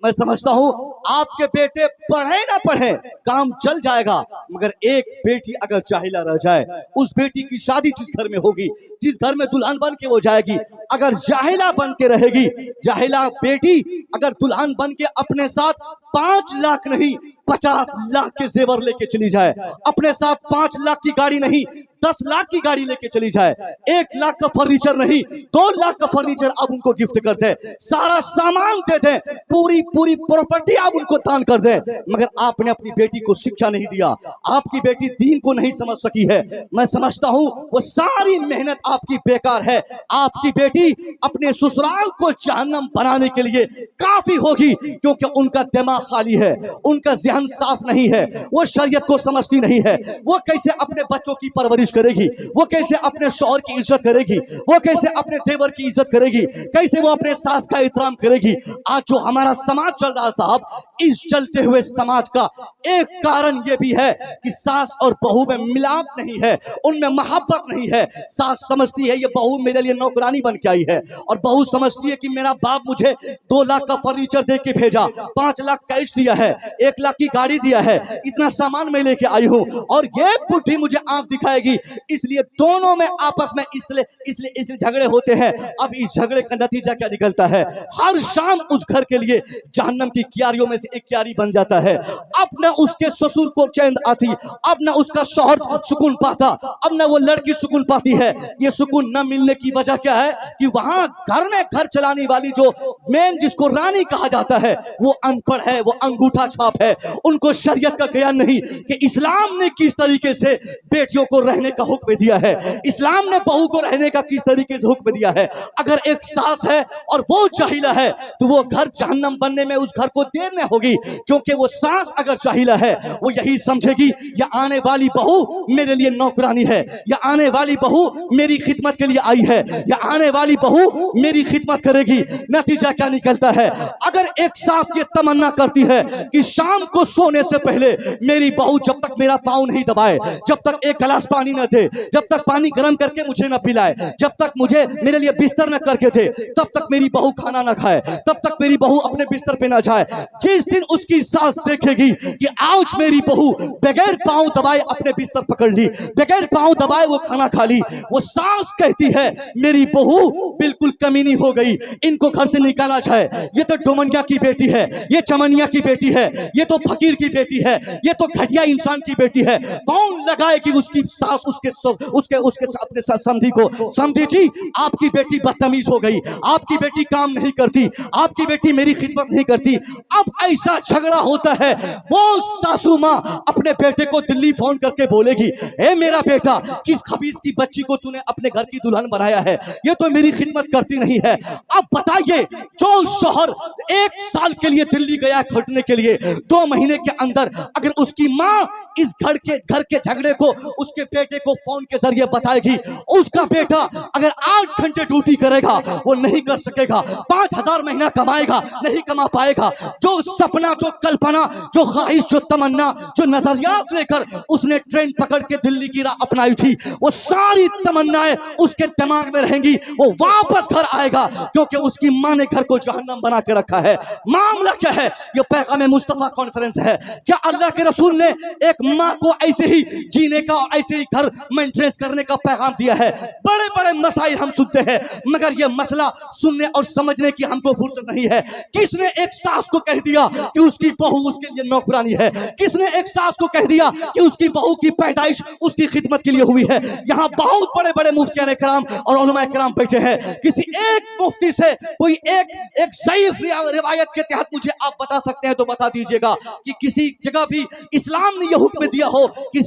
मैं समझता हूं आपके बेटे पढ़े ना पढ़े काम चल जाएगा, मगर एक बेटी अगर जाहिला रह जाए, उस बेटी की शादी जिस घर में होगी, जिस घर में दुल्हन बन के वो जाएगी, अगर जाहिला बन के रहेगी, जाहिला बेटी अगर दुल्हन बन के अपने साथ 5 लाख नहीं 50 लाख के जेवर लेके चली जाए, अपने साथ 5 लाख की गाड़ी नहीं 10 लाख की गाड़ी लेके चली जाए, 1 लाख का फर्नीचर नहीं 2 लाख का फर्नीचर आप उनको गिफ्ट कर दे, सारा सामान दे दे, पूरी पूरी प्रॉपर्टी आप उनको दान कर दे, मगर आपने अपनी बेटी को शिक्षा नहीं दिया, आपकी बेटी दीन को नहीं समझ सकी है, मैं समझता हूं वो सारी मेहनत आपकी बेकार है। आपकी बेटी अपने ससुराल को जहन्नम बनाने के लिए काफी होगी, क्योंकि उनका दिमाग खाली है, उनका ज़हन साफ नहीं है, वो शरीयत को समझती नहीं है, वो कैसे अपने बच्चों की परवरिश करेगी, वो कैसे अपने शौहर की इज्जत करेगी, वो कैसे अपने देवर की इज्जत करेगी, कैसे वो अपने सास का एहतराम करेगी। आज जो हमारा समाज चल रहा है साहब, इस चलते हुए समाज का एक कारण ये भी है कि सास और बहू में मिलाप नहीं है, उनमें मोहब्बत नहीं है। सास समझती है ये बहू मेरे लिए नौकरानी बन के आई है, और बहू समझती है कि मेरा बाप मुझे 2 लाख का फर्नीचर दे के भेजा, 5 लाख कैश दिया है, 1 लाख की गाड़ी दिया है, इतना सामान मैं लेके आई हूं, और ये बुढ़ी मुझे आंख दिखाएगी, इसलिए दोनों में आपस में इसलिए झगड़े होते हैं। अब इस झगड़े का नतीजा क्या निकलता है? हर शाम उस घर के लिए जहन्नम की क्यारियों में से एक क्यारी बन जाता है। अब न उसके ससुर को चैन आती, अब न उसका शौहर सुकून पाता, अब न वो लड़की सुकून पाती है। ये सुकून न मिलने की वजह क्या है कि वहां घर में घर चलाने वाली जो मेन जिसको रानी कहा जाता है, वो अनपढ़ है, वो अंगूठा छाप है, उनको शरीयत का ज्ञान नहीं कि इस्लाम ने किस तरीके से बेटियों को रहने का हुक्म दिया है, इस्लाम ने बहू को रहने का किस तरीके से हुक्म दिया है। अगर एक सास है और वो जाहिला है तो वो घर जहन्नम बनने में उस घर को देर न होगी, क्योंकि वो सास अगर जाहिला है वो यही समझेगी या आने वाली बहू मेरे लिए नौकरानी है, या आने वाली बहू मेरी खिदमत के लिए आई है, या आने वाली बहू मेरी खिदमत करेगी। नतीजा क्या निकलता है? अगर एक सास ये तमन्ना करती है कि शाम को सोने से पहले मेरी बहू जब तक मेरा पाँव नहीं दबाए, जब तक एक गिलास पानी न दे, जब तक पानी गर्म करके मुझे न पिलाए, जब तक मुझे मेरे लिए बिस्तर न करके दे, तब तक मेरी बहू खाना न खाए, तब तक मेरी बहू अपने बिस्तर पे न जाए। जिस दिन उसकी सास देखेगी कि आज मेरी बहू बगैर पाँव दबाए अपने बिस्तर पकड़ ली, बगैर पाँव दबाए वो खाना खा ली, वो सास कहती है मेरी बहू बिल्कुल कमीनी हो गई, इनको घर से निकाला जाए। ये तो डोमनिया की बेटी है, ये चमनिया की बेटी है, ये तो फकीर की बेटी है, ये तो घटिया इंसान की बेटी है। कौन लगाए कि उसकी सास उसके अपने समधी को, समधी जी आपकी बेटी बदतमीज हो गई, आपकी बेटी काम नहीं करती, आपकी बेटी मेरी खिदमत नहीं करती। अब ऐसा झगड़ा होता है, वो सासू माँ अपने बेटे को दिल्ली फोन करके बोलेगी, ए मेरा बेटा, किस खबीस की बच्ची को तूने अपने घर की दुल्हन बनाया है, ये तो मेरी खिदमत करती नहीं है। अब बताइए, जो शौहर 1 साल के लिए दिल्ली गया खटने के लिए, 2 महीने के अंदर अगर उसकी माँ इस घर के झगड़े को उसके बेटे को फोन के जरिए बताएगी, उसका बेटा अगर 8 घंटे ड्यूटी करेगा वो नहीं कर सकेगा, 5000 महीना कमाएगा नहीं कमा पाएगा। जो सपना, जो कल्पना, जो ख्वाहिश, जो तमन्ना, जो नजरियात लेकर उसने ट्रेन पकड़ के दिल्ली की राह अपनाई थी, वो सारी तमन्नाएं उसके दिमाग में रहेंगी। वो वापस घर आएगा क्योंकि उसकी माँ ने घर को जहन्नम बना के रखा है। मामला क्या है? ये पैगाम मुस्तफा कॉन्फ्रेंस है। क्या अल्लाह के रसूल ने एक माँ को ऐसे ही जीने का और ऐसे ही घर मेंटेनेंस करने का पैगाम दिया है? बड़े बड़े मसाइल हम सुनते हैं, मगर ये मसला सुनने और समझने की हमको फुर्सत नहीं है। किसने एक सास को कह दिया कि उसकी बहू उसके लिए नौकरानी है? किसने एक सास को कह दिया कि उसकी बहू की पैदाइश उसकी खिदमत के लिए हुई है? यहाँ बहुत बड़े बड़े मुफ्तियान किराम और उलमा किराम बैठे हैं। किसी एक मुफ्ती से कोई एक सही रिवायत के तहत मुझे आप बता सकते हैं तो बता दीजिएगा कि किसी जगह भी इस्लाम ने यह हुक्म दिया हो कि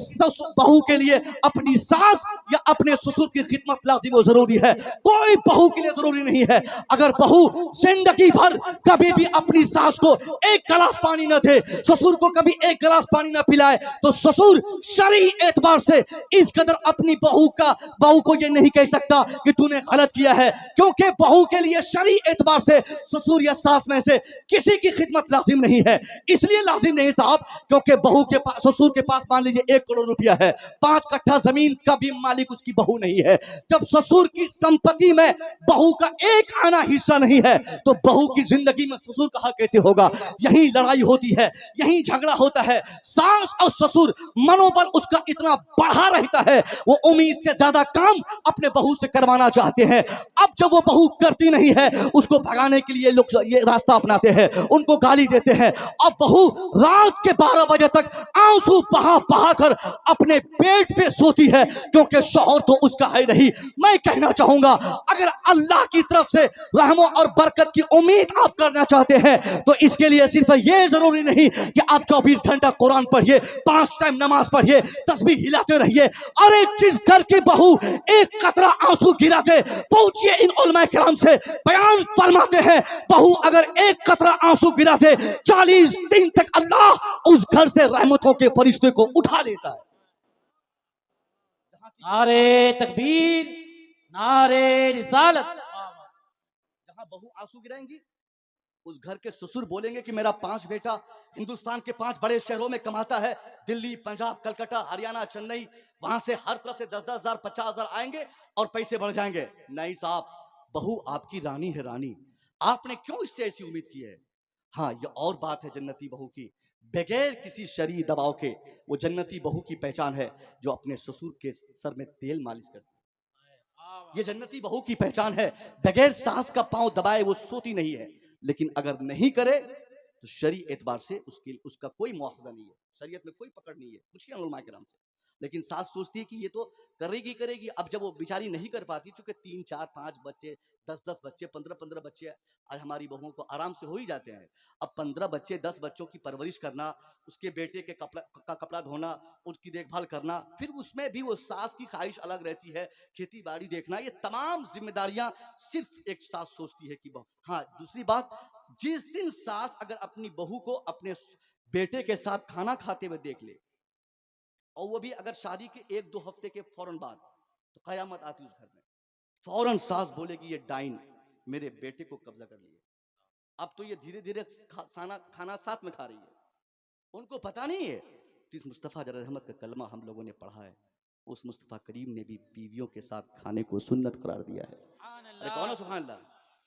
बहू के लिए अपनी सास या अपने ससुर की खिदमत लाजिम और जरूरी है। कोई बहू के लिए जरूरी नहीं है। अगर बहू जिंदगी भर कभी भी अपनी सास को 1 गिलास पानी न दे, ससुर को कभी 1 गिलास पानी न पिलाए, तो ससुर शरई एतबार से इस कदर अपनी बहू को यह नहीं कह सकता कि तूने गलत किया है, क्योंकि बहू के लिए शरई एतबार से ससुर या सास में से किसी की खिदमत लाजिम नहीं है। इसलिए नाज़रीन नहीं साहब, क्योंकि बहू के पास, ससुर के पास मान लीजिए 1 करोड़ रुपया है, 5 कट्ठा जमीन का भी मालिक उसकी बहू नहीं है। जब ससुर की संपत्ति में बहू का एक आना हिस्सा नहीं है तो बहू की जिंदगी में ससुर का हक कैसे होगा? यही लड़ाई होती है, यही झगड़ा होता है। सास और ससुर मनोबल उसका इतना बढ़ा रहता है, वो उम्मीद से ज्यादा काम अपने बहू से करवाना चाहते हैं। अब जब वो बहू करती नहीं है, उसको भगाने के लिए लोग ये रास्ता अपनाते हैं, उनको गाली देते हैं। अब बहू रात के 12 बजे तक आंसू बहा बहा कर अपने पेट पे सोती है, क्योंकि शौहर तो उसका है नहीं। मैं कहना चाहूंगा, अगर अल्लाह की तरफ से रहमत और बरकत की उम्मीद आप करना चाहते हैं तो इसके लिए सिर्फ ये जरूरी नहीं कि आप 24 घंटा कुरान पढ़िए, 5 टाइम नमाज पढ़िए, तस्बीह हिलाते रहिए। अरे जिस घर की बहू एक कतरा आंसू गिरा दे, पहुंचिए इन उलमा किराम से, बयान फरमाते हैं बहू अगर एक कतरा आंसू गिरा दे, 40 दिन तक अल्लाह उस घर से रहमतों के फरिश्ते को उठा लेता है। नारे तकबीर, नारे रिसालत। जहां बहू आंसू गिराएंगी, उस घर के ससुर बोलेंगे कि मेरा 5 बेटा हिंदुस्तान के 5 बड़े शहरों में कमाता है, दिल्ली, पंजाब, कलकत्ता, हरियाणा, चेन्नई, वहां से हर तरफ से 10-10 हजार, 50 हजार आएंगे और पैसे बढ़ जाएंगे। नहीं साहब, बहू आपकी रानी है, रानी। आपने क्यों इससे ऐसी उम्मीद की है? हाँ, ये और बात है जन्नती बहू की, बगैर किसी शरई दबाव के वो जन्नती बहू की पहचान है जो अपने ससुर के सर में तेल मालिश करती है। ये जन्नती बहू की पहचान है, बगैर सास का पांव दबाए वो सोती नहीं है। लेकिन अगर नहीं करे तो शरी एतबार से उसका कोई मुआवजा नहीं है, शरीयत में कोई पकड़ नहीं है, पूछिए उलमा किराम से। लेकिन सास सोचती है कि ये तो करेगी करेगी। अब जब वो बेचारी नहीं कर पाती, चूंकि 3, 4, 5 बच्चे, 10-10 बच्चे, 15-15 बच्चे आज हमारी बहुओं को आराम से हो ही जाते हैं। अब 15 बच्चे, 10 बच्चों की परवरिश करना, उसके बेटे के कपड़ा धोना, उसकी देखभाल करना, फिर उसमें भी वो सास की ख्वाहिश अलग रहती है, खेती बाड़ी देखना, ये तमाम जिम्मेदारियां सिर्फ एक सास सोचती है कि बहू। हाँ, दूसरी बात, जिस दिन सास अगर अपनी बहू को अपने बेटे के साथ खाना खाते हुए देख ले, और वो भी अगर शादी के 1-2 हफ्ते के फौरन बाद, तो कयामत आती उस घर में। फौरन सास बोलेगी ये डाइन मेरे बेटे को कब्जा कर लिया। अब तो ये धीरे धीरे खाना साथ में खा रही है, उनको पता नहीं है कि इस मुस्तफ़ा रहमत का कलमा हम लोगों ने पढ़ा है, उस मुस्तफ़ा करीम ने भी बीवियों के साथ खाने को सुन्नत करार दिया है। अरे कौन है सुभान अल्लाह?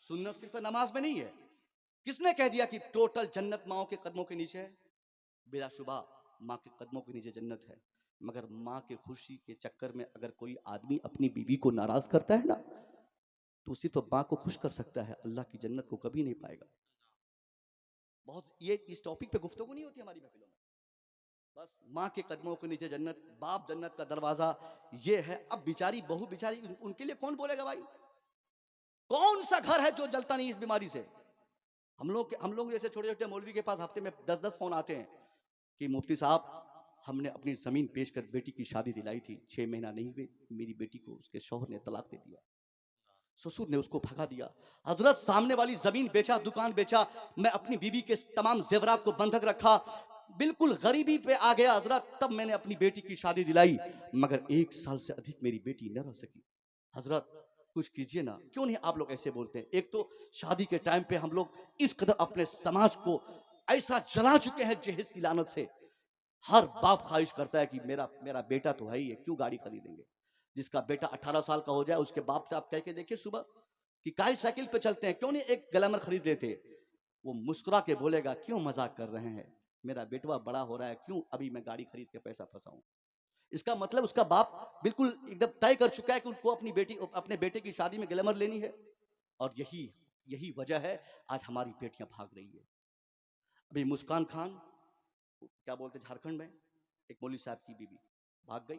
सुन्नत सिर्फ नमाज में नहीं है। किसने कह दिया कि टोटल जन्नत माओ के कदमों के नीचे है? बिलाशुबा माँ के कदमों के नीचे जन्नत है, मगर माँ के खुशी के चक्कर में अगर कोई आदमी अपनी बीवी को नाराज करता है ना, तो सिर्फ माँ को खुश कर सकता है, अल्लाह की जन्नत को कभी नहीं पाएगा। बहुत ये इस टॉपिक पे गुफ्तगू नहीं होती हमारी महफिलों में। बस माँ के कदमों के नीचे जन्नत, बाप जन्नत का दरवाजा, ये है। अब बेचारी बहू, बेचारी उनके लिए कौन बोलेगा भाई? कौन सा घर है जो जलता नहीं इस बीमारी से? हम लोग जैसे छोटे छोटे मौलवी के पास हफ्ते में 10-10 फोन आते हैं कि मुफ्ती साहब हमने अपनी जमीन बेचकर बेटी की शादी दिलाई थी, 6 महीना नहीं हुए मेरी बेटी को उसके शौहर ने तलाक दे दिया, ससुर ने उसको भगा दिया। हजरत सामने वाली जमीन बेचा, दुकान बेचा, मैं अपनी बीवी के तमाम जेवरात को बंधक रखा, बिल्कुल गरीबी पे आ गया हजरत, तब मैंने अपनी बेटी की शादी दिलाई, मगर 1 साल से अधिक मेरी बेटी न रह सकी। हजरत कुछ कीजिए ना। क्यों नहीं आप लोग ऐसे बोलते हैं? एक तो शादी के टाइम पे हम लोग इस कदर अपने समाज को ऐसा जला चुके हैं जहेज की लानत से। हर बाप ख्वाहिश करता है कि मेरा बेटा तो है ही है, क्यों गाड़ी खरीदेंगे? जिसका बेटा 18 साल का हो जाए उसके बाप से आप कह के देखिए सुबह कि काई साइकिल पे चलते हैं, क्यों नहीं एक ग्लैमर खरीद लेते? वो मुस्कुरा के बोलेगा क्यों मजाक कर रहे हैं, मेरा बेटवा बड़ा हो रहा है, क्यों अभी मैं गाड़ी खरीद के पैसा फंसाऊं? इसका मतलब उसका बाप बिल्कुल एकदम तय कर चुका है कि उनको अपने बेटे की शादी में ग्लैमर लेनी है। और यही वजह है आज हमारी बेटियां भाग रही है। अभी मुस्कान खान, क्या बोलते झारखंड में, एक मौलवी साहब की बीवी भाग गई।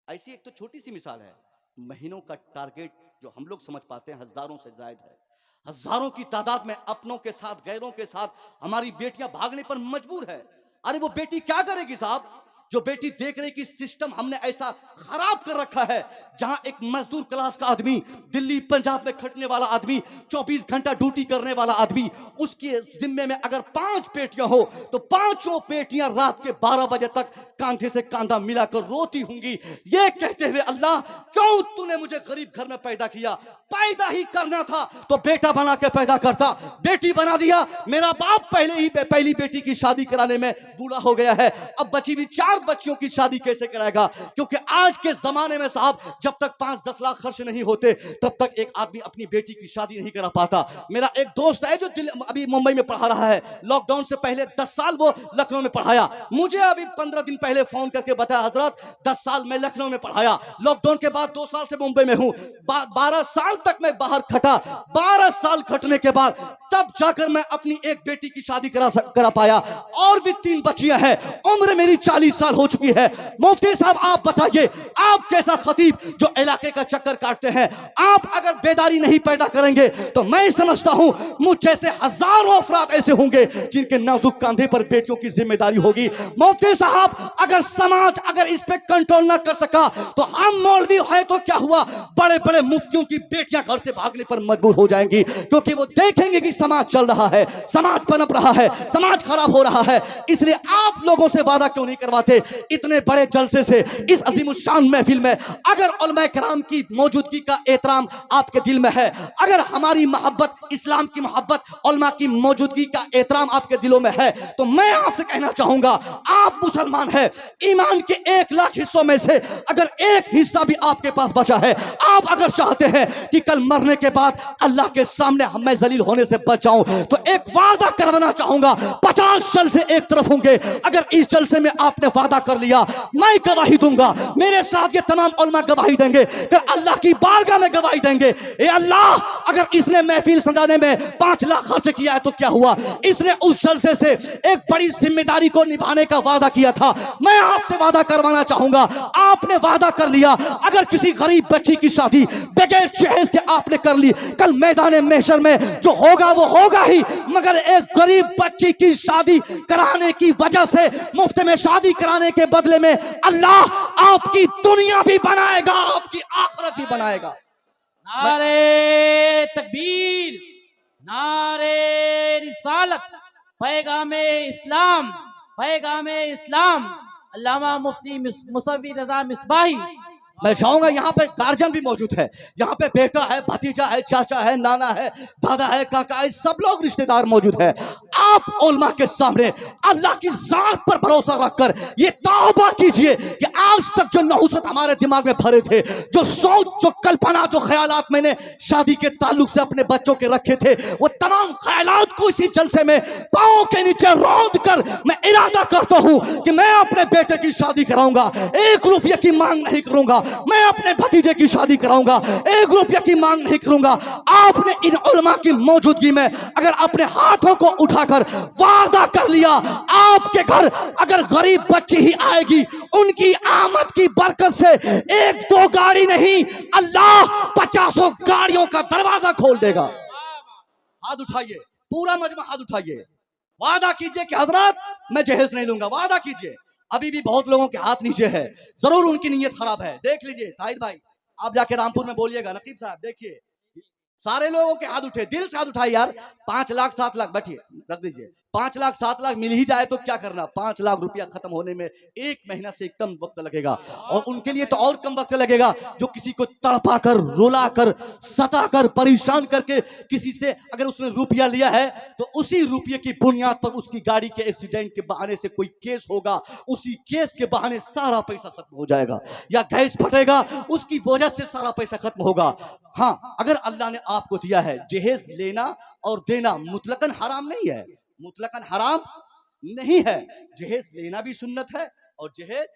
ऐसी एक तो छोटी सी मिसाल है, महीनों का टारगेट जो हम लोग समझ पाते हैं हजारों से जायद है। हजारों की तादाद में अपनों के साथ गैरों के साथ हमारी बेटियां भागने पर मजबूर है। अरे वो बेटी क्या करेगी साहब? जो बेटी देख रही कि सिस्टम हमने ऐसा खराब कर रखा है, जहां एक मजदूर क्लास का आदमी, दिल्ली पंजाब में खटने वाला आदमी, 24 घंटा ड्यूटी करने वाला आदमी, उसके जिम्मे में अगर 5 बेटियां हो तो पांचों बेटियां रात के 12 बजे तक कांधे से कांधा मिलाकर रोती होंगी, ये कहते हुए अल्लाह क्यों तूने मुझे गरीब घर में पैदा किया, पैदा ही करना था तो बेटा बना के पैदा करता, बेटी बना दिया। मेरा बाप पहले ही पहली बेटी की शादी कराने में बूढ़ा हो गया है, अब बची भी 4 बच्चियों की शादी कैसे कराएगा? क्योंकि आज के जमाने में साहब जब तक 5-10 लाख खर्च नहीं होते तब तक एक आदमी अपनी बेटी की शादी नहीं करा पाता। मेरा एक दोस्त है जो अभी मुंबई में पढ़ा रहा है, लॉकडाउन से पहले 10 साल वो लखनऊ में पढ़ाया, मुझे अभी 15 दिन पहले फोन करके बताया हजरत 10 साल मैं लखनऊ में पढ़ाया, लॉकडाउन के बाद 2 साल से मुंबई में हूं, 12 साल तक मैं बाहर खटा, 12 साल खटने के बाद तब जाकर मैं अपनी एक बेटी की शादी करा पाया, और भी 3 बच्चियां हैं, उम्र मेरी 40 साल हो चुकी है। मुफ्ती साहब आप बताइए, आप जैसा खतीब जो इलाके का चक्कर काटते हैं, आप अगर बेदारी नहीं पैदा करेंगे तो मैं समझता हूं मुझ जैसे हजारों अफराद ऐसे होंगे जिनके नाजुक कंधे पर बेटियों की जिम्मेदारी होगी। मुफ्ती साहब अगर समाज अगर इस पे कंट्रोल ना कर सका तो हम मौलवी है तो क्या हुआ, बड़े बड़े मुफ्तियों की बेटियां घर से भागने पर मजबूर हो जाएंगी, क्योंकि वो देखेंगे कि समाज चल रहा है, समाज पनप रहा है, समाज खराब हो रहा है। इसलिए आप लोगों से वादा क्यों नहीं करवाते, इतने बड़े जलसे से इस अजीम शान महफिल में अगर उलमा कराम की मौजूदगी का एहतराम आपके दिल में है, अगर हमारी मोहब्बत, इस्लाम की मोहब्बत, उलमा की मौजूदगी का एहतराम आपके दिलों में है, तो मैं आपसे कहना चाहूंगा आप मुसलमान हैं, ईमान के 1 लाख हिस्सों में से अगर एक हिस्सा भी आपके पास बचा है, आप अगर चाहते हैं कि कल मरने के बाद अल्लाह के सामने मैं जलील होने से बच जाऊं, तो एक वादा करवाना चाहूंगा, 50 जलसे एक तरफ होंगे, अगर इस जलसे में आपने वादा कर लिया मैं गवाही दूंगा, मेरे साथ ये तमाम उलमा गवाही देंगे, फिर अल्लाह की बारगाह में गवाही देंगे, ए अल्लाह अगर इसने महफिल सजाने में 5 लाख खर्च किया है तो क्या हुआ, इसने उस जलसे से एक बड़ी जिम्मेदारी को निभाने का वादा किया था। मैं आपसे वादा करवाना चाहूंगा, आपने वादा कर लिया, अगर किसी गरीब बच्ची की शादी बगैर जहेज के आपने कर ली, कल मैदान महशर में जो होगा वो होगा ही, मगर एक गरीब बच्ची की शादी कराने की वजह से, मुफ्त में शादी कराने के बदले में अल्लाह आपकी दुनिया भी बनाएगा, आपकी आखिरत भी बनाएगा। नारे तकबीर, नारे रिसालत, पैगामे इस्लाम, पैगामे इस्लाम, अल्लामा मुफ्ती मुसव्वी रजा मिसबाही। मैं चाहूंगा यहाँ पे गार्जियन भी मौजूद है, यहाँ पे बेटा है, भतीजा है, चाचा है, नाना है, दादा है, काका है, सब लोग रिश्तेदार मौजूद है। आप उलमा के सामने अल्लाह की जात पर भरोसा रखकर ये तौबा कीजिए कि आज तक जो नहुसत हमारे दिमाग में भरे थे, जो सोच, जो कल्पना, जो ख्यालात मैंने शादी के ताल्लुक से अपने बच्चों के रखे थे, वो तमाम ख्यालात को इसी जलसे में पांव के नीचे रौंद कर मैं इरादा करता हूं कि मैं अपने बेटे की शादी कराऊंगा, 1 रुपये की मांग नहीं करूंगा, मैं अपने भतीजे की शादी कराऊंगा, 1 रुपया की मांग नहीं करूंगा। आपने इन उलमा की मौजूदगी में अगर अपने हाथों को उठाकर वादा कर लिया, आपके घर अगर गरीब बच्ची ही आएगी, उनकी आमद की बरकत से 1-2 गाड़ी नहीं, अल्लाह 50 गाड़ियों का दरवाजा खोल देगा। हाथ उठाइए, पूरा मजमा हाथ उठाइए, वादा कीजिए कि हजरत मैं जहेज नहीं लूंगा, वादा कीजिए। अभी भी बहुत लोगों के हाथ नीचे है, जरूर उनकी नीयत खराब है। देख लीजिए ताहिर भाई, आप जाके रामपुर में बोलिएगा, नकीब साहब देखिए, सारे लोगों के हाथ उठे, दिल से हाथ उठाए यार। 5 लाख 7 लाख, बैठिए रख दीजिए, 5 लाख 7 लाख मिल ही जाए तो क्या करना, 5 लाख रुपया खत्म होने में 1 महीना से कम वक्त लगेगा, और उनके लिए तो और कम वक्त लगेगा जो किसी को तड़पा कर, रुला कर, सता कर, परेशान करके किसी से अगर उसने रुपया लिया है तो उसी रुपये की बुनियाद पर उसकी गाड़ी के एक्सीडेंट के बहाने से कोई केस होगा, उसी केस के बहाने सारा पैसा खत्म हो जाएगा, या गैस फटेगा उसकी वजह से सारा पैसा खत्म होगा। हाँ, अगर अल्लाह ने आपको दिया है, जहेज लेना और देना मुतलकन हराम नहीं है, मुतलकन हराम नहीं है, जहेज लेना भी सुन्नत है और जहेज,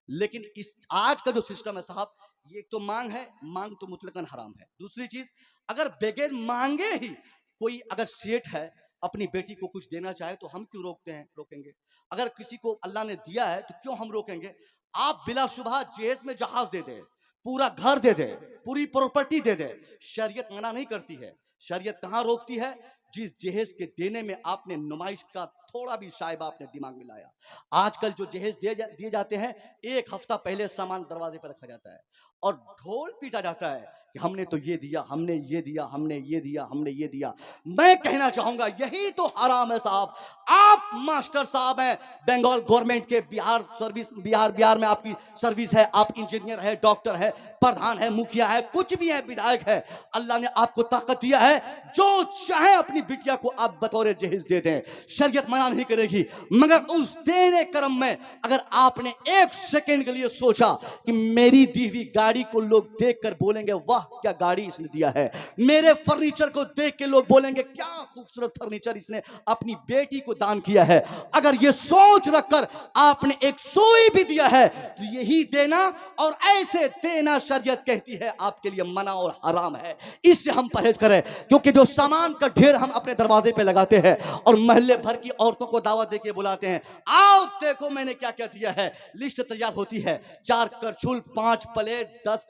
लेकिन इस आज का जो सिस्टम है साहब, ये तो मांग है, मांग तो मुतलकन हराम है। दूसरी चीज, अगर बगैर मांगे ही कोई अगर सेठ है अपनी बेटी को कुछ देना चाहे तो हम क्यों रोकेंगे? अगर किसी को अल्लाह ने दिया है तो क्यों हम रोकेंगे? आप बिलाशुबह जहेज में जहाज दे दे, पूरा घर दे दे, पूरी प्रॉपर्टी दे दे, शरीयत मना नहीं करती है। शरीयत कहां रोकती है? जिस जहेज के देने में आपने नुमाइश का थोड़ा भी शायबा अपने दिमाग में लाया। आजकल जो जहेज दिए जाते हैं, एक हफ्ता पहले सामान दरवाजे पर रखा जाता है और ढोल पीटा जाता है कि हमने तो ये दिया, हमने ये दिया, हमने ये दिया, हमने ये दिया। मैं कहना चाहूंगा यही तो हराम है साहब। आप मास्टर साहब हैं, बंगाल गवर्नमेंट के बिहार में आपकी सर्विस है, आप इंजीनियर है, डॉक्टर है, प्रधान है, मुखिया है, कुछ भी है, विधायक है। अल्लाह ने आपको ताकत दिया है, जो चाहे अपनी बिटिया को आप बतौर जहेज दे दें, शरीयत मना नहीं करेगी। मगर उस देने क्रम में अगर आपने एक सेकंड के लिए सोचा कि मेरी दी हुई गाड़ी को लोग देखकर बोलेंगे वाह क्या गाड़ी इसने दिया है, मेरे फर्नीचर को देख के लोग बोलेंगे क्या खूबसूरत फर्नीचर इसने अपनी बेटी को दान किया है, अगर ये सोच रखकर आपने एक सुई भी दिया है तो यही देना और ऐसे देना शरीयत कहती है आपके लिए मना और हराम है। इससे हम परहेज करें, क्योंकि जो सामान का ढेर हम अपने दरवाजे पे लगाते हैं और मोहल्ले भर की औरतों को दावत देके बुलाते हैं, आओ देखो मैंने क्या क्या दिया है, लिस्ट तैयार होती है, 4 करछुल, 5 प्लेट, 10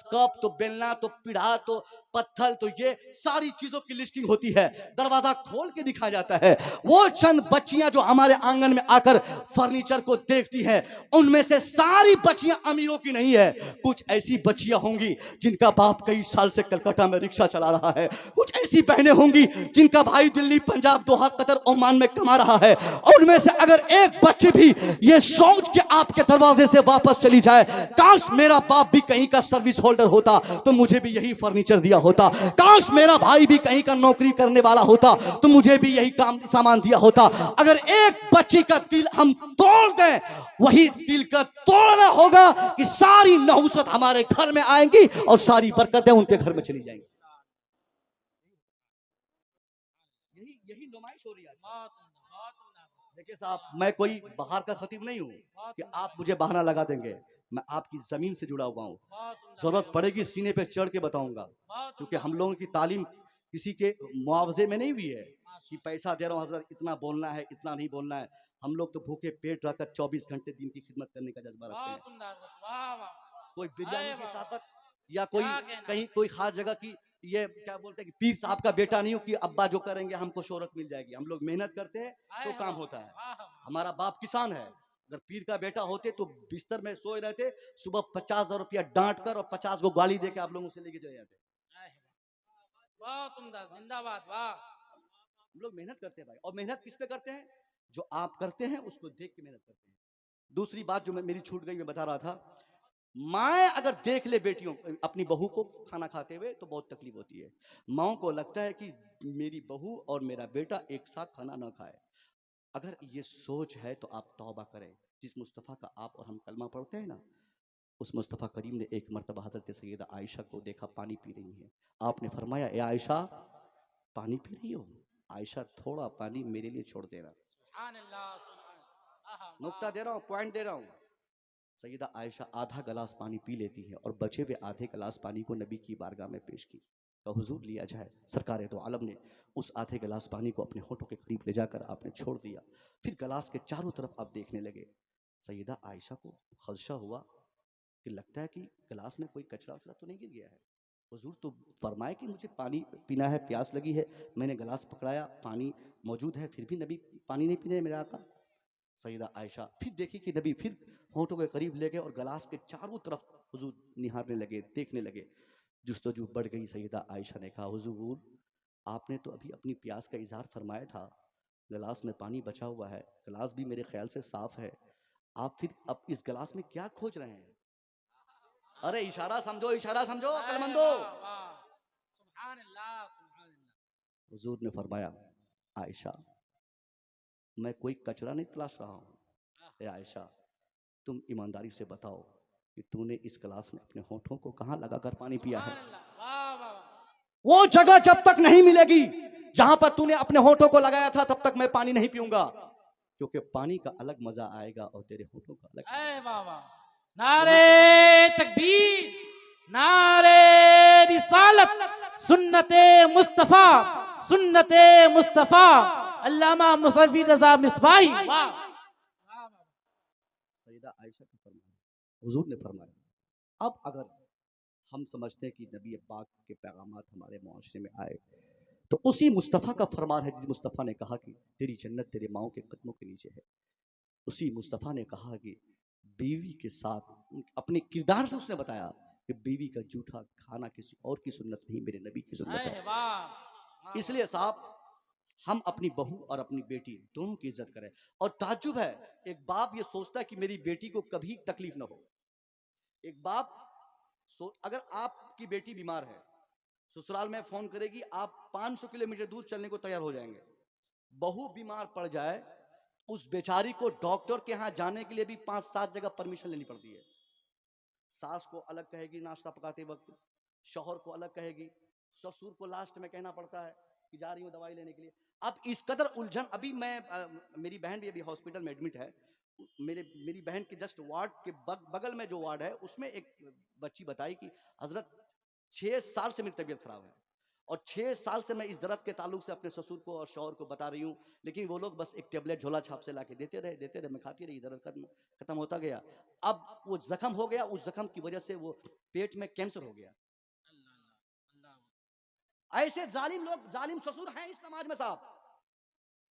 कप तो बेलना तो पीढ़ा तो पत्थर, तो ये सारी चीजों की लिस्टिंग होती है, दरवाजा खोल के दिखाया जाता है। वो चंद बच्चियां जो हमारे आंगन में आकर फर्नीचर को देखती हैं, उनमें से सारी बच्चियां अमीरों की नहीं है। कुछ ऐसी बच्चियां होंगी जिनका बाप कई साल से कलकत्ता में रिक्शा चला रहा है, कुछ ऐसी बहनें होंगी जिनका भाई दिल्ली, पंजाब, दोहा, कतर, ओमान में कमा रहा है, और उनमें से अगर एक बच्ची भी ये सोच के आपके दरवाजे से वापस चली जाए काश मेरा बाप भी कहीं का सर्विस होल्डर होता तो मुझे भी यही फर्नीचर दिया होता, काश मेरा भाई भी कहीं का नौकरी करने वाला होता तो मुझे भी यही काम सामान दिया होता। अगर एक बच्ची का दिल हम तोड़ दें, वही दिल का तोड़ना होगा कि सारी नहुसत हमारे घर में आएंगी और सारी बरकतें उनके घर में चली जाएंगी। यही नुमाइश हो रही है। देखिए साहब, मैं कोई बाहर का खतीब नहीं हूँ कि आप मुझे बहाना लगा देंगे, मैं आपकी जमीन से जुड़ा हुआ हूँ, जरूरत पड़ेगी सीने पे चढ़ के बताऊंगा, क्योंकि हम लोगों की तालीम किसी के मुआवजे में नहीं हुई है कि पैसा दे रहा हूँ हजरत इतना बोलना है इतना नहीं बोलना है। हम लोग तो भूखे पेट रहकर 24 घंटे दिन की खिदमत करने का जज्बा रखते हैं। कोई बिरयानी की ताकत या कोई कहीं कोई खास जगह की, ये क्या बोलते हैं कि पीर साहब का बेटा नहीं हो कि अब्बा जो करेंगे हमको शोहरत मिल जाएगी। हम लोग मेहनत करते हैं तो काम होता है। हमारा बाप किसान है, अगर पीर का बेटा होते तो बिस्तर में सोए रहते, सुबह 50,000 रुपया डांट कर और 50 को गाली देकर आप लोगों से लेके चले जाते। जिंदाबाद, वाह। हम लोग मेहनत करते हैं भाई, और मेहनत किस पे करते हैं? जो आप करते हैं उसको देख के मेहनत करते हैं। दूसरी बात जो मेरी छूट गई, मैं बता रहा था, माँ अगर देख ले बेटियों अपनी बहू को खाना खाते हुए तो बहुत तकलीफ होती है। माँ को लगता है कि मेरी बहू और मेरा बेटा एक साथ खाना ना खाए। अगर ये सोच है तो आप तौबा करें। जिस मुस्तफ़ा का आप और हम कलमा पढ़ते हैं ना, उस मुस्तफ़ा करीम ने एक मरतबा हज़रत सैयदा आयशा को देखा पानी पी रही है। आपने फरमाया, ए आयशा पानी पी रही हो? आयशा थोड़ा पानी मेरे लिए छोड़ देना। नुक्ता दे रहा हूँ, पॉइंट दे रहा हूँ। सैयदा आयशा आधा गिलास पानी पी लेती है और बचे हुए आधे गिलास पानी को नबी की बारगाह में पेश की, तो हुजूर लिया जाए। सरकार दो आलम ने उस आधे गिलास पानी को अपने होठों के करीब ले जाकर आपने छोड़ दिया। फिर गिलास के चारों तरफ आप देखने लगे। सैयदा आयशा को खदशा हुआ कि लगता है कि गिलास में कोई कचरा वचरा तो नहीं गिर गया है। हुजूर तो फरमाए कि मुझे पानी पीना है, प्यास लगी है। मैंने गिलास पकड़ाया, पानी मौजूद है, फिर भी नबी पानी नहीं पीने मेरे आका। सैयदा आयशा फिर देखी कि नबी फिर होठों के करीब ले गए और गिलास के चारों तरफ हुजूर निहारने लगे, देखने लगे। जुस्तजू बढ़ गई। सैयदा आयशा ने कहा, हुजूर आपने तो अभी अपनी प्यास का इजहार फरमाया था, गिलास में पानी बचा हुआ है, गिलास भी मेरे ख्याल से साफ है, आप फिर अब इस गिलास में क्या खोज रहे हैं? अरे इशारा समझो, इशारा समझो कलमंदो। हुजूर ने फरमाया, आयशा मैं कोई कचरा नहीं तलाश रहा हूँ। आयशा तुम ईमानदारी से बताओ कि तूने इस गिलास में अपने होठों को कहां लगाकर पानी पिया है? वो जगह जब तक नहीं मिलेगी जहां पर तूने अपने होठों को लगाया था तब तक मैं पानी नहीं पीऊंगा, क्योंकि पानी का अलग मजा आएगा और तेरे होठों का अलग। नारे तकबीर, नारे रिसालत, सुन्नते मुस्तफा, सुन्नते मुस्तफा, अल्लामा मुसव्वी रजा मिसबाही। सैयदा आयशा का फरमान, हुजूर ने फरमाया, अब अगर हम समझते हैं कि नबी पाक के पैगामात हमारे मुआशरे में आए तो उसी मुस्तफ़ा का फरमान है, जिस मुस्तफ़ा ने कहा कि तेरी जन्नत तेरे माओ के कदमों के नीचे है, उसी मुस्तफ़ा ने कहा कि बीवी के साथ अपने किरदार से उसने बताया कि बीवी का जूठा खाना किसी और की सुन्नत नहीं, मेरे नबी की सुन्नत है। वाह, इसलिए साहब हम अपनी बहू और अपनी बेटी दोनों की इज्जत करें। और ताज्जुब है, एक बाप ये सोचता है कि मेरी बेटी को कभी तकलीफ ना हो। एक बाप अगर आपकी बेटी बीमार है, ससुराल में फोन करेगी, आप 500 किलोमीटर दूर चलने को तैयार हो जाएंगे। बहू बीमार पड़ जाए, उस बेचारी को डॉक्टर के यहाँ जाने के लिए भी 5-7 जगह परमिशन लेनी पड़ती है। सास को अलग कहेगी नाश्ता पकाते वक्त, शौहर को अलग कहेगी, ससुर को लास्ट में कहना पड़ता है कि जा रही हूँ दवाई लेने के लिए। अब इस कदर उलझन, अभी मेरी बहन भी अभी हॉस्पिटल में एडमिट है। मेरी बहन के जस्ट वार्ड के बगल में जो वार्ड है, उसमें एक बच्ची बताई कि हजरत 6 साल से मेरी तबीयत खराब है, और 6 साल से मैं इस दर्द के ताल्लुक से अपने ससुर को और शौहर को बता रही हूँ, लेकिन वो लोग बस एक टेबलेट झोला छाप से लाके देते रहे, मैं खाती रही, दर्द खत्म होता गया। अब वो जख्म हो गया, उस जख्म की वजह से वो पेट में कैंसर हो गया। ऐसे जालिम लोग, जालिम ससुर हैं इस समाज में साहब।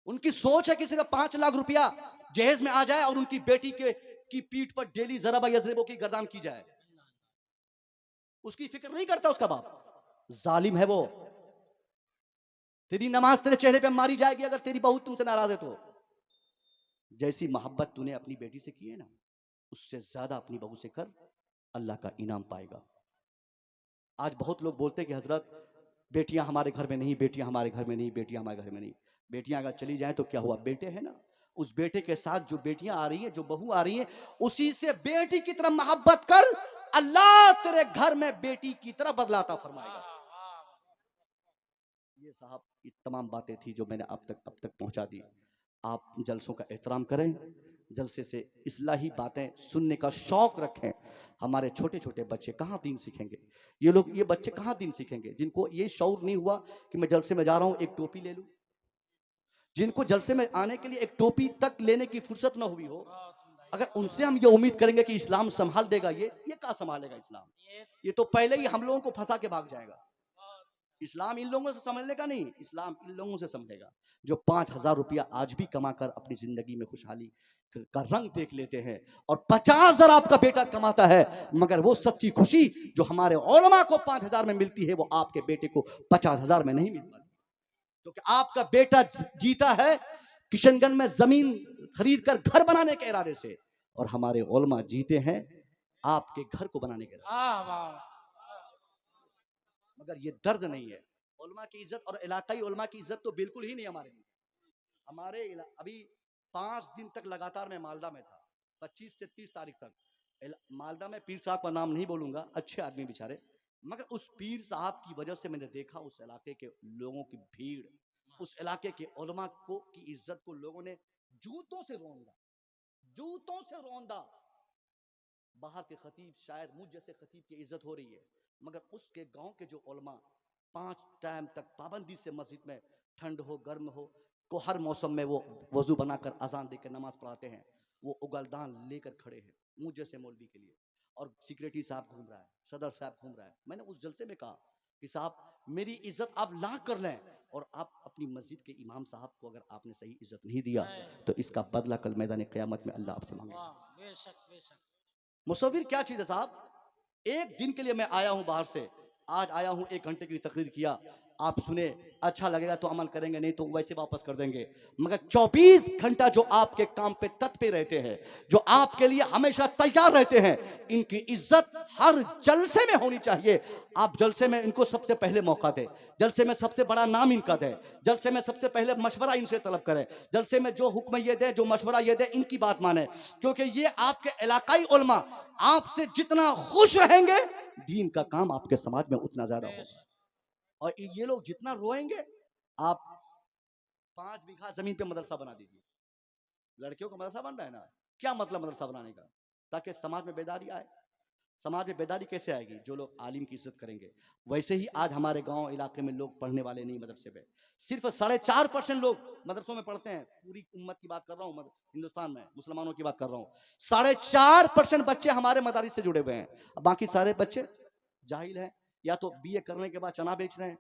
उनकी सोच है कि सिर्फ 5 लाख रुपया जहेज में आ जाए और उनकी बेटी की पीठ पर डेली जराबा यजरिबों की गर्दान की जाए। उसकी फिक्र नहीं करता उसका बाप। जालिम है वो। तेरी नमाज तेरे चेहरे पे मारी जाएगी अगर तेरी बहू तुमसे नाराज है तो। जैसी मोहब्बत तूने अपनी बेटी से की है ना, उससे ज्यादा अपनी बहू से कर, अल्लाह का इनाम पाएगा। आज बहुत लोग बोलते हैं कि हजरत बेटियां हमारे घर में नहीं, बेटियां हमारे घर में नहीं, बेटियां हमारे घर में नहीं। बेटियां अगर चली जाएं तो क्या हुआ, बेटे हैं ना। उस बेटे के साथ जो बेटियां आ रही हैं, जो बहू आ रही हैं, उसी से बेटी की तरह मोहब्बत कर, अल्लाह तेरे घर में बेटी की तरह बदलाता फरमाएगा। ये साहब ये तमाम बातें थी जो मैंने अब तक पहुंचा दी। आप जलसों का एहतराम करें, जलसे से इस्लाही बातें सुनने का शौक रखें। हमारे छोटे छोटे बच्चे कहाँ दीन सीखेंगे? ये बच्चे कहाँ दीन सीखेंगे जिनको ये शौर नहीं हुआ कि मैं जलसे में जा रहा हूं एक टोपी ले लूं, जिनको जलसे में आने के लिए एक टोपी तक लेने की फुर्सत ना हुई हो। अगर उनसे हम ये उम्मीद करेंगे कि इस्लाम संभाल देगा, ये कहाँ संभालेगा इस्लाम? ये तो पहले ही हम लोगों को फंसा के भाग जाएगा। इस्लाम इन लोगों से समझने का नहीं, इस्लाम इन लोगों से समझेगा जो 5,000 रुपया आज भी कमाकर अपनी जिंदगी में खुशहाली का रंग देख लेते हैं, और 50,000 आपका बेटा कमाता है, मगर वो सच्ची खुशी जो हमारे उलमा को 5,000 में मिलती है, वो आपके बेटे को 50,000 में नहीं मिल पाती। क्योंकि आपका बेटा जीता है किशनगंज में जमीन खरीद कर घर बनाने के इरादे से, और हमारे उलमा जीते हैं आपके घर को बनाने के इरादे। मगर ये दर्द नहीं है। उलमा की इज्जत और इलाकाई उलमा की इज्जत तो बिल्कुल ही नहीं हमारे लिए। अभी 5 दिन तक लगातार मैं मालदा में था, 25 से 30 तारीख तक। मालदा में पीर साहब का नाम नहीं बोलूंगा, अच्छे आदमी बेचारे, मगर उस पीर साहब की वजह से मैंने देखा उस इलाके के लोगों की भीड़, उस इलाके के उलमा को की इज्जत को लोगों ने जूतों से रौंदा, जूतों से रौंदा। बाहर के खतीब, शायद मुझ जैसे खतीब की इज्जत हो रही है, मगर उसके गांव के जो उलमा 5 टाइम तक पाबंदी से मस्जिद में, ठंड हो गर्म हो, को हर मौसम में वो वजू बनाकर अजान देकर नमाज पढ़ाते हैं, वो उगलदान लेकर खड़े हैं मुझ जैसे मौलवी के लिए। और सिक्योरिटी साहब घूम रहा है, सदर साहब घूम रहा है। मैंने उस जलसे में कहा कि साहब मेरी इज्जत आप ला कर लें, और आप अपनी मस्जिद के इमाम साहब को अगर आपने सही इज्जत नहीं दिया तो इसका बदला कल मैदान क़यामत में अल्लाह आपसे मांगेगा। मुसव्विर क्या चीज है साहब? एक दिन के लिए मैं आया हूं बाहर से, आज आया हूं 1 घंटे की तकरीर किया, आप सुने, अच्छा लगेगा तो अमल करेंगे, नहीं तो वैसे वापस कर देंगे। मगर 24 घंटा जो आपके काम पे तट पे रहते हैं, जो आपके लिए हमेशा तैयार रहते हैं, इनकी इज्जत हर जलसे में होनी चाहिए। आप जलसे में इनको सबसे पहले मौका दें, जलसे में सबसे बड़ा नाम इनका दें, जलसे में सबसे पहले मशवरा इनसे तलब करें, जलसे में जो हुक्म ये दे, जो मशवरा ये दे, इनकी बात माने। क्योंकि ये आपके इलाकाई उलमा आपसे जितना खुश रहेंगे, दीन का काम आपके समाज में उतना ज्यादा होगा। और ये लोग जितना रोएंगे, आप 5 बीघा जमीन पे मदरसा बना दीजिए। लड़कियों का मदरसा बन रहा है ना, क्या मतलब मदरसा बनाने का? ताकि समाज में बेदारी आए। समाज में बेदारी कैसे आएगी? जो लोग आलिम की इज्जत करेंगे। वैसे ही आज हमारे गांव इलाके में लोग पढ़ने वाले नहीं मदरसे में, सिर्फ 4.5% लोग मदरसों में पढ़ते हैं। पूरी उम्मत की बात कर रहा हूँ, हिंदुस्तान में मुसलमानों की बात कर रहा हूँ। 4.5% बच्चे हमारे मदारिस से जुड़े हुए हैं, बाकी सारे बच्चे जाहिल हैं, या तो BA करने के बाद चना बेच रहे हैं,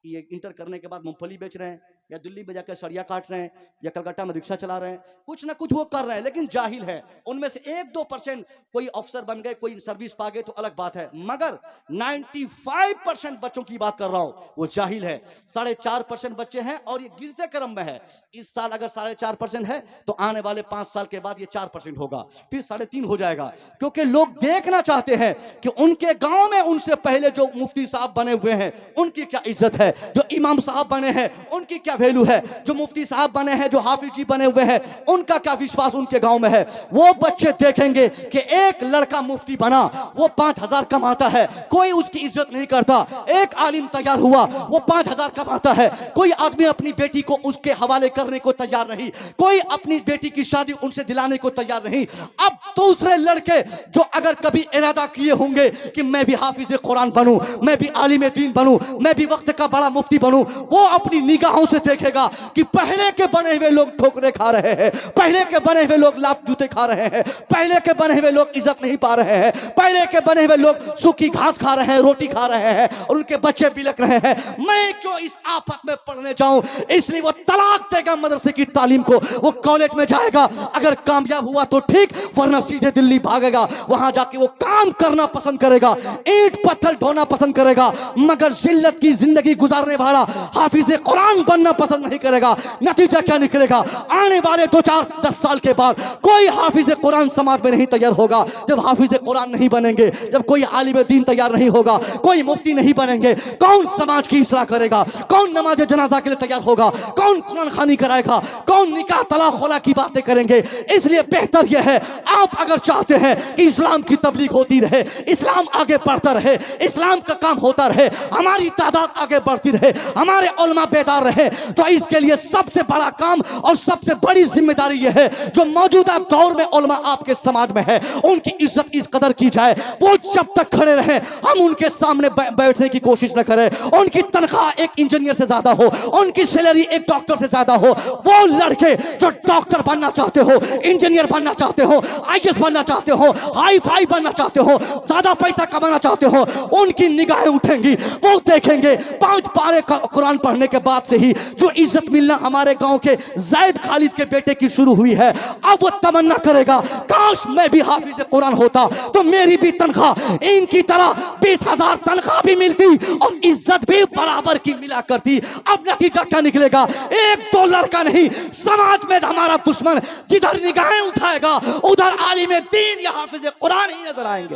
ये इंटर करने के बाद मूंगफली बेच रहे हैं, या दिल्ली में जाकर सरिया काट रहे हैं, या कलकत्ता में रिक्शा चला रहे हैं, कुछ ना कुछ वो कर रहे हैं, लेकिन जाहिल है। उनमें से 1-2% कोई अफसर बन गए, कोई सर्विस पा गए तो अलग बात है, मगर 95% बच्चों की बात कर रहा हूं वो जाहिल है। 4.5% बच्चे हैं और ये गिरते क्रम में है। इस साल अगर 4.5% है तो आने वाले 5 साल के बाद ये 4% होगा, फिर 3.5 हो जाएगा। क्योंकि लोग देखना चाहते हैं कि उनके गांव में उनसे पहले जो मुफ्ती साहब बने हुए हैं उनकी क्या इज्जत है, जो इमाम साहब बने हैं उनकी क्या वैल्यू है, जो मुफ्ती साहब बने हैं, जो हाफिज जी बने हुए हैं उनका क्या विश्वास उनके गांव में है। वो बच्चे देखेंगे कि एक लड़का मुफ्ती बना, वो 5,000 कमाता है, कोई उसकी इज्जत नहीं करता। एक आलिम तैयार हुआ, वो 5,000 कमाता है, कोई आदमी अपनी बेटी को उसके हवाले करने को तैयार नहीं, कोई अपनी बेटी की शादी उनसे दिलाने को तैयार नहीं। अब दूसरे लड़के जो अगर कभी इरादा किए होंगे कि मैं भी हाफिज कुरान बनूं, मैं भी आलिम दीन बनूं, मैं भी वक्त का बड़ा मुफ्ती बनूं, वो अपनी निगाहों से देखेगा कि पहले के बने हुए लोग ठोकरे खा रहे हैं, पहले के बने हुए लोग लात जूते खा रहे हैं, पहले के बने हुए लोग इज्जत नहीं पा रहे हैं, पहले के बने हुए लोग सूखी घास खा रहे हैं, रोटी खा रहे हैं और उनके बच्चे बिलक रहे हैं। मैं क्यों इस आफत में पढ़ने जाऊं? इसलिए वो तलाक देगा मदरसे की तालीम को, वो कॉलेज में जाएगा, अगर कामयाब हुआ तो ठीक, वरना सीधे दिल्ली भागेगा, वहां जाके वो काम करना पसंद करेगा, ईंट पत्थर ढोना पसंद करेगा, मगर जिल्लत की जिंदगी गुजारने वाला हाफिज कुरान बनना पसंद नहीं करेगा। नतीजा क्या निकलेगा? आने वाले 2-4-10 साल के बाद कोई हाफिज कुरान समाज में नहीं तैयार होगा। जब हाफिज कुरान नहीं बनेंगे, जब कोई आलिम दीन तैयार नहीं होगा, कोई मुफ्ती नहीं बनेंगे, कौन समाज की इस्लाह करेगा? कौन नमाज जनाजा के लिए तैयार होगा? कौन कुरान खानी कराएगा? कौन निकाह तलाक खुला की बातें करेंगे? इसलिए बेहतर यह है, आप अगर चाहते हैं कि इस्लाम की तबलीग होती रहे, इस्लाम आगे बढ़ता रहे, इस्लाम का काम होता रहे, हमारी तादाद आगे बढ़ती रहे, हमारे उलमा बेदार रहे, तो इसके लिए सबसे बड़ा काम और सबसे बड़ी जिम्मेदारी यह है, जो मौजूदा दौर में उलमा आपके समाज में है, उनकी इज्जत इस कदर की जाए, वो जब तक खड़े रहे हम उनके सामने बैठने की कोशिश न करें। उनकी तनख्वाह एक इंजीनियर से ज्यादा हो, उनकी सैलरी एक डॉक्टर से ज्यादा हो। वो लड़के जो डॉक्टर बनना चाहते हो, इंजीनियर बनना चाहते हो, आईएएस बनना चाहते हो, हाई फाई बनना चाहते हो, ज्यादा पैसा कमाना चाहते हो, उनकी निगाहें उठेंगी, वो देखेंगे 5 पारे कुरान पढ़ने के बाद से ही जो इज्जत मिलना हमारे गांव के जैद खालिद के बेटे की शुरू हुई है, अब वो तमन्ना करेगा काश मैं भी हाफिज कुरान होता तो मेरी भी तनख्वाह इनकी तरह 20,000 तनख्वाह भी मिलती और इज्जत भी बराबर की मिला करती। अब नतीजा क्या निकलेगा? 1-2 लड़का नहीं, समाज में हमारा दुश्मन जिधर निगाहें उठाएगा उधर आलिम दीन या हाफिज कुरान ही नजर आएंगे।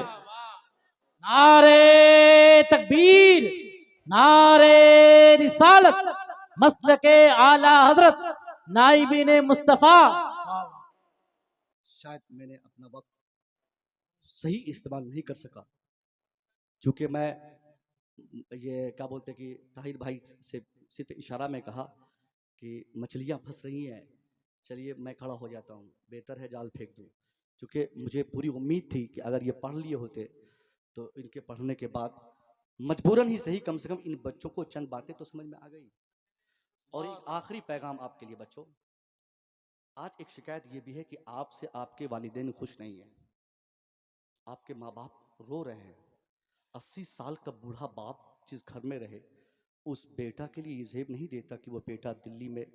नारे तकबीर, नारे रिसालत, मसलके आला हजरत नाइबीन मुस्तफा। शायद मैंने अपना वक्त सही इस्तेमाल नहीं कर सका, चूंकि मैं ये क्या बोलते हैं कि ताहिर भाई से सिर्फ इशारा में कहा कि मछलियां फंस रही हैं, चलिए मैं खड़ा हो जाता हूँ, बेहतर है जाल फेंक दूँ। क्योंकि मुझे पूरी उम्मीद थी कि अगर ये पढ़ लिए होते तो इनके पढ़ने के बाद मजबूरन ही सही, कम से कम इन बच्चों को चंद बातें तो समझ में आ गई। और एक आखिरी पैगाम आपके लिए बच्चों, आज एक शिकायत ये भी है कि आपसे आपके वालिदैन खुश नहीं है, आपके माँ बाप रो रहे हैं। 80 साल का बूढ़ा बाप जिस घर में रहे, उस बेटा के लिए ये जेब नहीं देता कि वो बेटा दिल्ली में